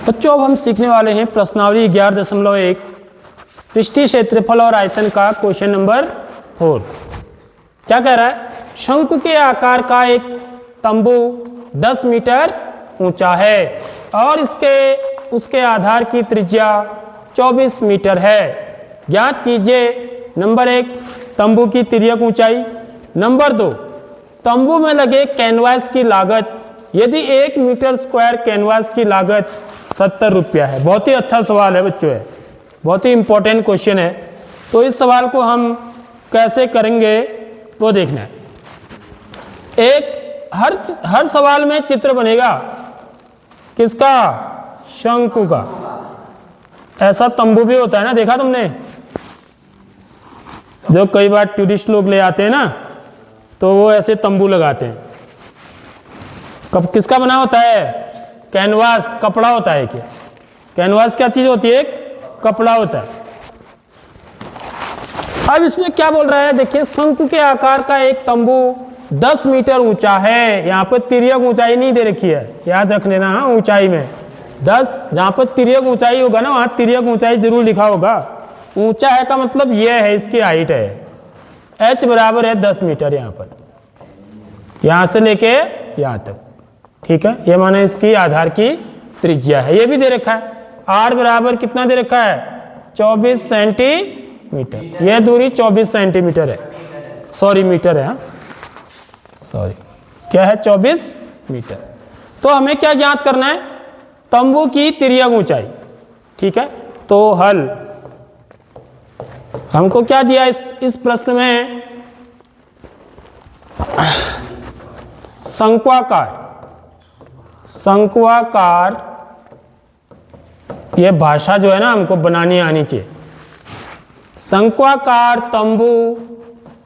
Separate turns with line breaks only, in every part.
बच्चों अब हम सीखने वाले हैं प्रश्नावली 11.1 पृष्ठीय क्षेत्रफल और आयतन का क्वेश्चन नंबर 4। क्या कह रहा है? शंकु के आकार का एक तंबू 10 मीटर ऊंचा है और उसके आधार की त्रिज्या 24 मीटर है। ज्ञात कीजिए नंबर 1 तंबू की तिर्यक ऊंचाई, नंबर 2 तंबू में लगे कैनवास की लागत। यदि 1 मीटर स्क्वायर कैनवास की लागत 70 रुपया है। बहुत ही अच्छा सवाल है बच्चों, है बहुत ही इंपॉर्टेंट क्वेश्चन है। तो इस सवाल को हम कैसे करेंगे वो देखना है। एक हर सवाल में चित्र बनेगा किसका? शंकु का। ऐसा तंबू भी होता है ना, देखा तुमने? जो कई बार टूरिस्ट लोग ले आते हैं ना, तो वो ऐसे तंबू लगाते हैं। कब किसका बना होता है? कैनवास, कपड़ा होता है। क्या कैनवास क्या चीज होती है? एक कपड़ा होता है। अब इसमें क्या बोल रहा है देखिए, शंकु के आकार का एक तंबू 10 मीटर ऊंचा है। यहाँ पर तिर्यक ऊंचाई नहीं दे रखी है, याद रख लेना। हाँ, ऊंचाई में 10, जहाँ पर तिर्यक ऊंचाई होगा ना वहाँ तिर्यक ऊंचाई जरूर लिखा होगा। ऊंचा है का मतलब यह है, इसकी हाइट है। h बराबर है 10 मीटर यहाँ पर, यहाँ से लेके यहाँ तक। ठीक है, ये माने इसकी आधार की त्रिज्या है। ये भी दे रखा है r बराबर कितना दे रखा है? 24 सेंटीमीटर। यह दूरी 24 सेंटीमीटर है, सॉरी मीटर है। सॉरी क्या है? 24 मीटर। तो हमें क्या ज्ञात करना है? तंबू की तिर्यक ऊंचाई। ठीक है, तो हल हमको क्या दिया इस प्रश्न में? शंक्वाकार। ये भाषा जो है ना हमको बनानी आनी चाहिए। शंक्वाकार तंबू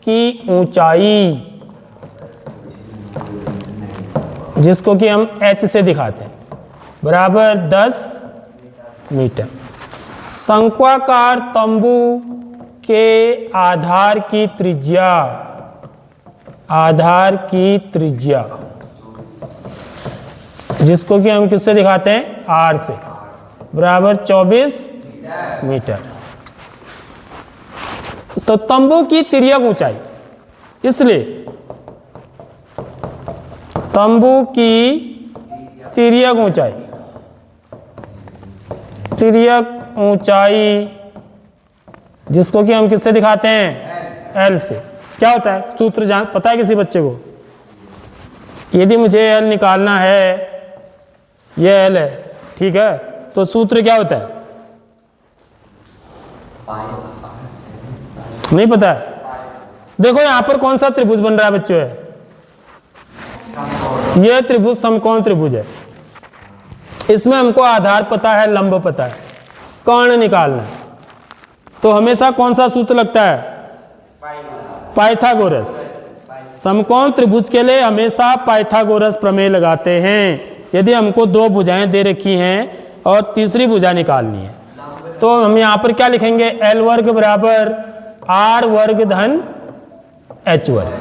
की ऊंचाई, जिसको कि हम h से दिखाते हैं, बराबर 10 मीटर। शंक्वाकार तंबू के आधार की त्रिज्या, जिसको कि हम किससे दिखाते हैं? r से, बराबर 24 मीटर। तो तंबू की तिर्यक ऊंचाई, इसलिए तंबू की तिर्यक ऊंचाई जिसको कि हम किससे दिखाते हैं? L से। क्या होता है सूत्र? जान पता है किसी बच्चे को? यदि मुझे L निकालना है, ये L है, ठीक है, तो सूत्र क्या होता है? नहीं पता है? देखो यहां पर कौन सा त्रिभुज बन रहा है बच्चों? है यह त्रिभुज समकोण त्रिभुज है। इसमें हमको आधार पता है, लंब पता है, कर्ण निकालना है। तो हमेशा कौन सा सूत्र लगता है? पाइथागोरस। समकोण त्रिभुज के लिए हमेशा पाइथागोरस प्रमेय लगाते हैं। यदि हमको 2 भुजाएं दे रखी हैं और तीसरी भुजा निकालनी है, तो हम यहाँ पर क्या लिखेंगे? L वर्ग बराबर R वर्ग धन H वर्ग।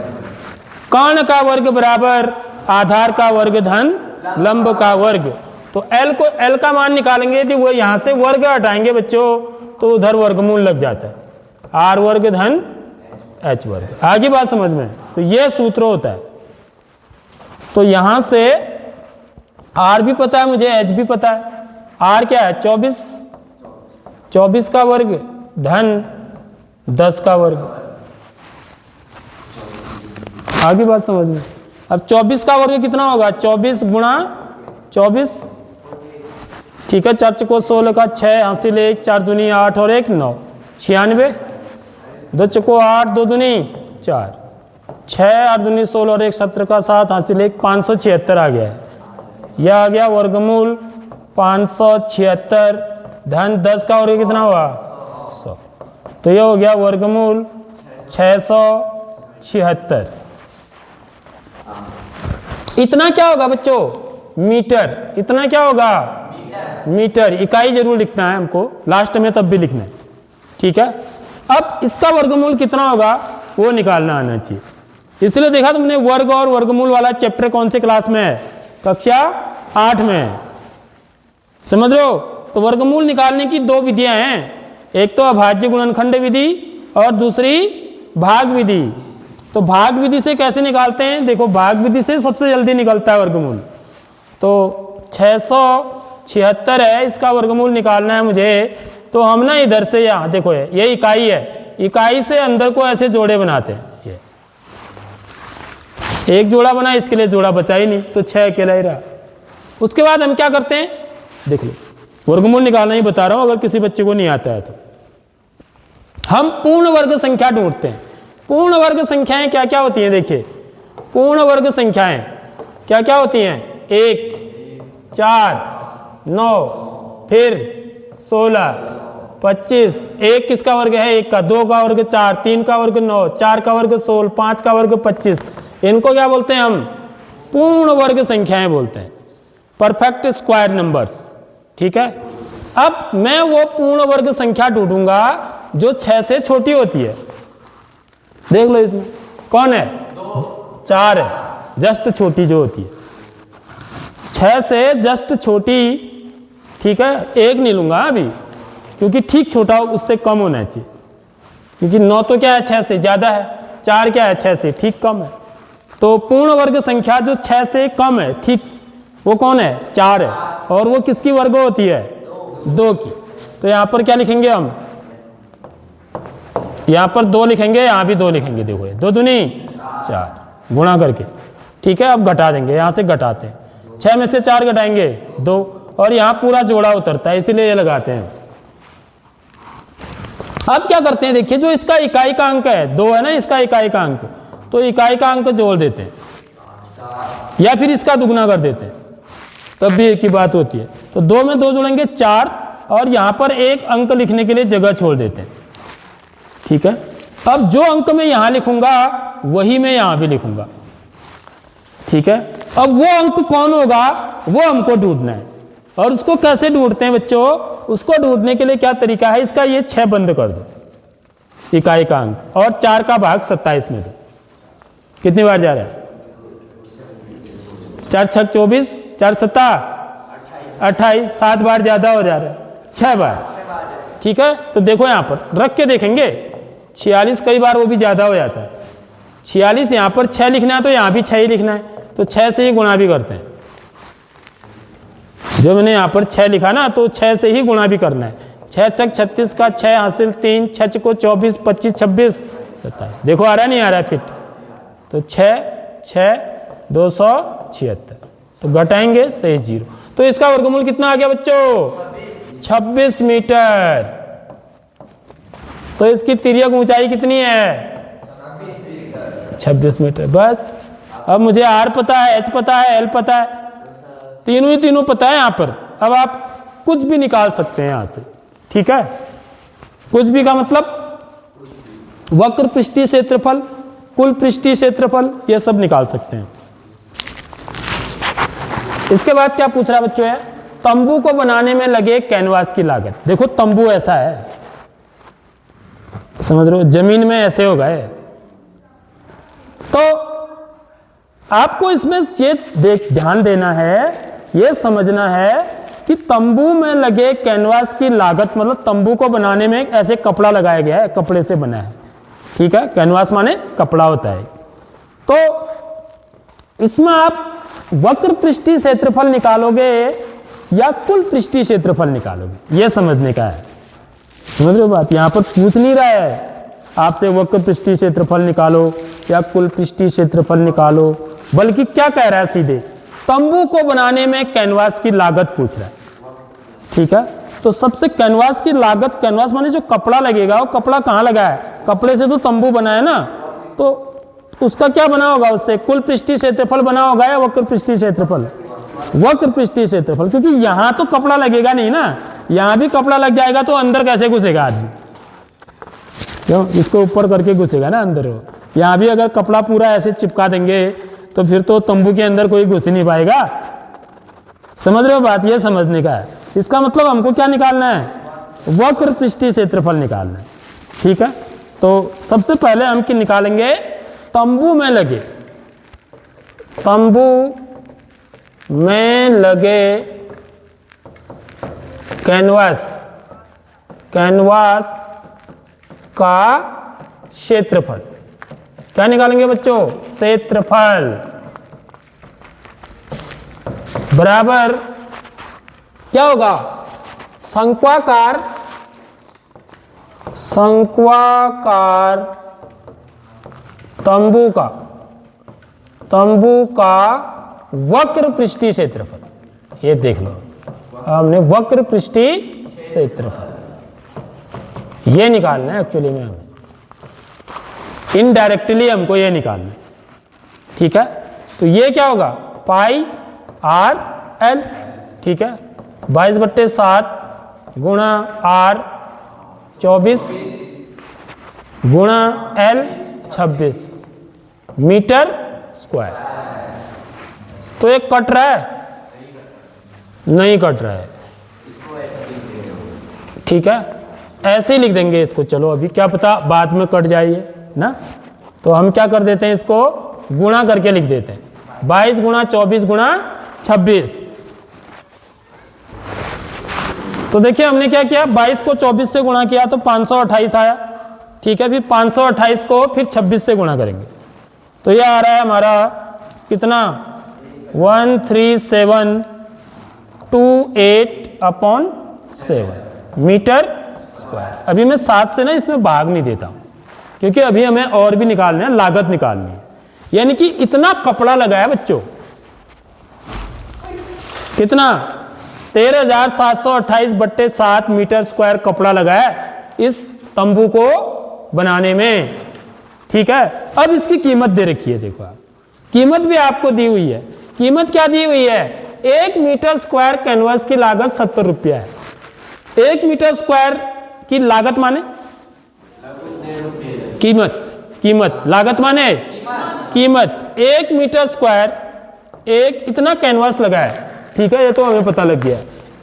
कर्ण का वर्ग बराबर आधार का वर्ग धन लंब का वर्ग। तो L का मान निकालेंगे। यदि वो यहाँ से वर्ग हटाएंगे बच्चों, तो उधर वर्गमूल लग जाता है। R वर्ग धन H वर्ग। आगे बात समझ में? तो ये सूत्र होता है। तो यहां से R भी पता है मुझे, H भी पता है। R क्या है? 24 का वर्ग धन 10 का वर्ग। आगे बात समझ में? अब 24 का वर्ग कितना होगा? 24 गुणा 24, ठीक है, 4 चको 16 का 6, हासिल 1, 4 दूनी 8 और 1 9, 96। 2 चको 8, 2 दूनी 4, 6 8 दूनी 16 और 1 17 का 7, हासिल 1, 576 आ गया है। यह आ गया वर्गमूल 576 धन 10 का वर्ग कितना हुआ? 100। तो यह हो गया वर्गमूल 676। इतना क्या होगा बच्चों? मीटर। इतना क्या होगा? मीटर। इकाई जरूर लिखना है हमको, लास्ट में तब भी लिखना है। ठीक है, अब इसका वर्गमूल कितना होगा वो निकालना आना चाहिए। इसलिए देखा तुमने वर्ग और वर्गमूल वाला चैप्टर कौन से क्लास में है? कक्षा 8 में है। समझ रहे हो? तो वर्गमूल निकालने की दो विधियां हैं, एक तो अभाज्य गुणनखंड विधि और दूसरी भाग विधि। तो भाग विधि से कैसे निकालते हैं? देखो, भाग विधि से सबसे जल्दी निकलता है वर्गमूल। तो 676 है, इसका वर्गमूल निकालना है मुझे। तो हम ना इधर से, यहाँ देखो ये इकाई है, इकाई से अंदर को ऐसे जोड़े बनाते हैं। ये एक जोड़ा बना, इसके लिए जोड़ा बचा ही नहीं, तो 6 अकेला ही रहा। उसके बाद हम क्या करते हैं, देख लो, वर्गमूल निकालना ही बता रहा हूं, अगर किसी बच्चे को नहीं आता है तो। हम पूर्ण वर्ग संख्या ढूंढते हैं। पूर्ण वर्ग संख्याएं क्या क्या होती हैं? देखिए, पूर्ण वर्ग संख्याएं क्या क्या होती हैं? 1, 4, 9, फिर 16, 25। 1 किसका वर्ग है? 1 का। 2 का वर्ग 4, 3 का वर्ग 9, 4 का वर्ग 16, 5 का वर्ग 25। इनको क्या बोलते हैं हम? पूर्ण वर्ग संख्याएं बोलते हैं, परफेक्ट स्क्वायर नंबर्स। ठीक है। अब मैं वो पूर्ण वर्ग संख्या ढूंढूंगा जो 6 से छोटी होती है। देख लो इसमें कौन है? 4 है, जस्ट छोटी जो होती है, 6 से जस्ट छोटी। ठीक है, 1 नहीं लूंगा अभी, क्योंकि ठीक छोटा उससे कम होना चाहिए, क्योंकि 9 तो क्या है 6 से ज्यादा है, 4 क्या है 6 से ठीक कम है। तो पूर्ण वर्ग संख्या जो 6 से कम है ठीक, वो कौन है? 4 है। और वो किसकी वर्ग होती है? 2 की। तो यहां पर क्या लिखेंगे हम? यहां पर 2 लिखेंगे, यहां भी 2 लिखेंगे। देखो 2 दूनी 4 गुणा करके। ठीक है, अब घटा देंगे, यहां से घटाते हैं, 6 में से 4 घटाएंगे 2, और यहां पूरा जोड़ा उतरता है, इसीलिए ये लगाते हैं। अब क्या करते हैं, देखिए, जो इसका इकाई का अंक है 2 है ना, इसका इकाई का अंक, तो इकाई का अंक जोड़ देते हैं, या फिर इसका दुगुना कर देते हैं, तब भी एक ही बात होती है। तो 2 में 2 जोड़ेंगे 4, और यहां पर एक अंक लिखने के लिए जगह छोड़ देते हैं। ठीक है, अब जो अंक मैं यहां लिखूंगा वही मैं यहां भी लिखूंगा। ठीक है, अब वो अंक कौन होगा वो हमको ढूंढना है। और उसको कैसे ढूंढते हैं बच्चों? उसको ढूंढने के लिए क्या तरीका है इसका? ये 6 बंद कर दो, इकाई का अंक, और 4 का भाग 27 में दो। कितनी बार जा रहा है? 4 6 24, 4 7 28, 7 बार ज्यादा हो जा रहा है, 6 बार। ठीक है, तो देखो यहां पर रख के देखेंगे, 46 कई बार वो भी ज्यादा हो जाता है। 46 यहां पर 6 लिखना है, तो यहां भी 6 ही लिखना है, तो 6 से ही गुणा भी करते हैं। जो मैंने यहां पर 6 लिखा ना, तो 6 से ही गुणा भी करना है। 6 छक 36 का 6 हासिल 3, 6 को 24, 25, 26, 27। देखो आ रहा नहीं आ रहा है फिट? तो 6 6 276, तो घटाएंगे सही 0। तो इसका वर्गमूल कितना आ गया बच्चों? 26 मीटर। तो इसकी तिर्यक ऊंचाई कितनी है? 26 मीटर। बस, अब मुझे R पता है, H पता है, L पता है, तीनों ही तीनों पता है यहां पर। अब आप कुछ भी निकाल सकते हैं यहां से। ठीक है, कुछ भी का मतलब वक्र पृष्ठीय क्षेत्रफल, कुल पृष्ठीय क्षेत्रफल, ये सब निकाल सकते हैं। इसके बाद क्या पूछ रहा है बच्चों? है तंबू को बनाने में लगे कैनवास की लागत। देखो तंबू ऐसा है, समझ रहे हो, जमीन में ऐसे होगा है। तो आपको इसमें ये ध्यान देना है, ये समझना है कि तंबू में लगे कैनवास की लागत, मतलब तंबू को बनाने में ऐसे कपड़ा लगाया गया है, कपड़े से बना है। ठीक है, कैनवास माने कपड़ा होता है। तो इसमें आप वक्र पृष्ठीय क्षेत्रफल निकालोगे या कुल पृष्ठीय क्षेत्रफल निकालोगे, यह समझने का है। समझ रहे हो बात? यहां पर पूछ नहीं रहा है आपसे वक्र पृष्ठीय क्षेत्रफल निकालो या कुल पृष्ठीय क्षेत्रफल निकालो, बल्कि क्या कह रहा है सीधे, तंबू को बनाने में कैनवास की लागत पूछ रहा है। ठीक है, तो सबसे कैनवास की लागत, कैनवास माने जो कपड़ा लगेगा, वो कपड़ा कहाँ लगा है? कपड़े से तो तंबू बना है ना, तो उसका क्या बना होगा? उससे कुल पृष्ठीय क्षेत्रफल बना होगा या वक्र पृष्ठीय क्षेत्रफल? वक्र पृष्ठीय क्षेत्रफल, क्योंकि यहां तो कपड़ा लगेगा नहीं ना, यहां भी कपड़ा लग जाएगा तो अंदर कैसे घुसेगा आदमी? क्यों? इसको ऊपर करके घुसेगा ना अंदर। यहां भी अगर कपड़ा पूरा ऐसे चिपका देंगे तो फिर तो तंबू के अंदर कोई घुस ही नहीं पाएगा। समझ रहे हो बात? ये समझने का है। इसका मतलब हमको क्या निकालना है? वक्र पृष्ठीय क्षेत्रफल निकालना है। ठीक है, तो सबसे पहले हम क्या निकालेंगे? तंबू में लगे, तंबू में लगे कैनवास, कैनवास का क्षेत्रफल। क्या निकालेंगे बच्चों? क्षेत्रफल बराबर क्या होगा? शंक्वाकार, शंक्वाकार तंबू का, तंबू का वक्र पृष्ठीय क्षेत्रफल। ये देख लो, हमने वक्र पृष्ठीय क्षेत्रफल ये निकालना है एक्चुअली में, हमें इनडायरेक्टली हमको ये निकालना है। ठीक है, तो ये क्या होगा? पाई आर एल। ठीक है, 22/7 गुणा आर 24 गुणा एल 26 मीटर स्क्वायर। तो ये कट रहा है? नहीं कट रहा है। ठीक है, ऐसे ही लिख देंगे इसको। चलो अभी क्या पता बाद में कट जाइए ना, तो हम क्या कर देते हैं, इसको गुणा करके लिख देते हैं। 22 गुणा 24 गुणा 26। तो देखिए हमने क्या किया, 22 को 24 से गुणा किया तो 528 आया। ठीक है, फिर 528 को फिर 26 से गुणा करेंगे तो ये आ रहा है हमारा कितना? 13728/7 मीटर स्क्वायर। अभी मैं 7 से ना इसमें भाग नहीं देता हूं, क्योंकि अभी हमें और भी निकालना है, लागत निकालनी है। यानी कि इतना कपड़ा लगा है बच्चों, कितना? 13,728/7 मीटर स्क्वायर कपड़ा लगा है इस तंबू को बनाने में। ठीक है, अब इसकी कीमत दे रखी है, देखो आप, कीमत भी आपको दी हुई है। कीमत क्या दी हुई है? 1 मीटर स्क्वायर कैनवास की लागत 70 रुपया है। 1 मीटर स्क्वायर की लागत माने कीमत, कीमत लागत माने कीमत। 1 मीटर स्क्वायर, एक इतना कैनवास लगा है। ठीक है, ये तो हमें पता लग गया।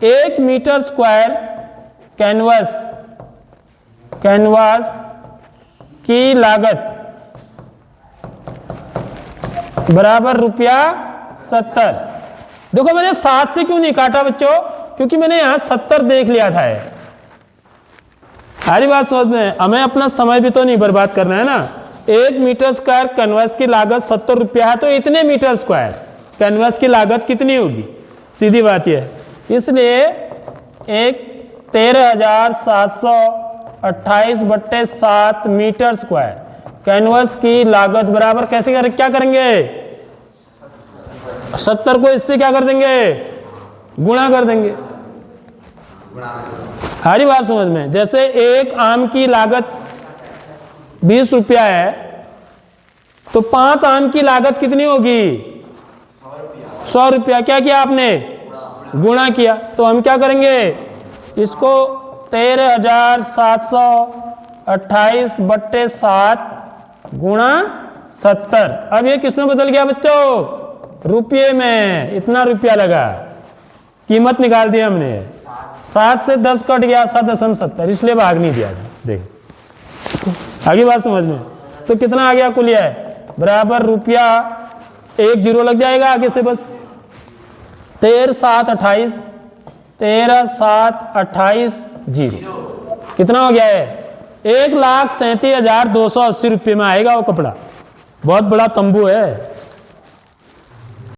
1 मीटर स्क्वायर कैनवास, कैनवास की लागत बराबर ₹70। देखो मैंने 7 से क्यों नहीं काटा बच्चों? क्योंकि मैंने यहां 70 देख लिया था। सारी बात समझ में, हमें अपना समय भी तो नहीं बर्बाद करना है ना। 1 मीटर स्क्वायर कैनवास की लागत 70 रुपया है, तो इतने मीटर स्क्वायर कैनवास की लागत कितनी होगी? सीधी बात यह है। इसलिए एक 13,728/7 मीटर स्क्वायर कैनवास की लागत बराबर कैसे क्या करेंगे? 70 को इससे क्या कर देंगे? गुणा कर देंगे। सारी बात समझ में। जैसे एक आम की लागत 20 रुपया है, तो 5 आम की लागत कितनी होगी? 100 रुपया। क्या किया आपने? गुणा किया। तो हम क्या करेंगे? इसको 13,728/7 गुणा 70। अब ये किसमें बदल गया बच्चों? रुपये में। इतना रुपया लगा, कीमत निकाल दी हमने। 7 से 10 कट गया, 7.70, इसलिए भाग नहीं दिया। देख आगे बात समझ में। तो कितना आ गया कुल? यह बराबर रुपया, एक जीरो लग जाएगा आगे से बस। 13,728, 13,728 जीरो कितना हो गया है? 1,37,280 रुपये में आएगा वो कपड़ा। बहुत बड़ा तंबू है।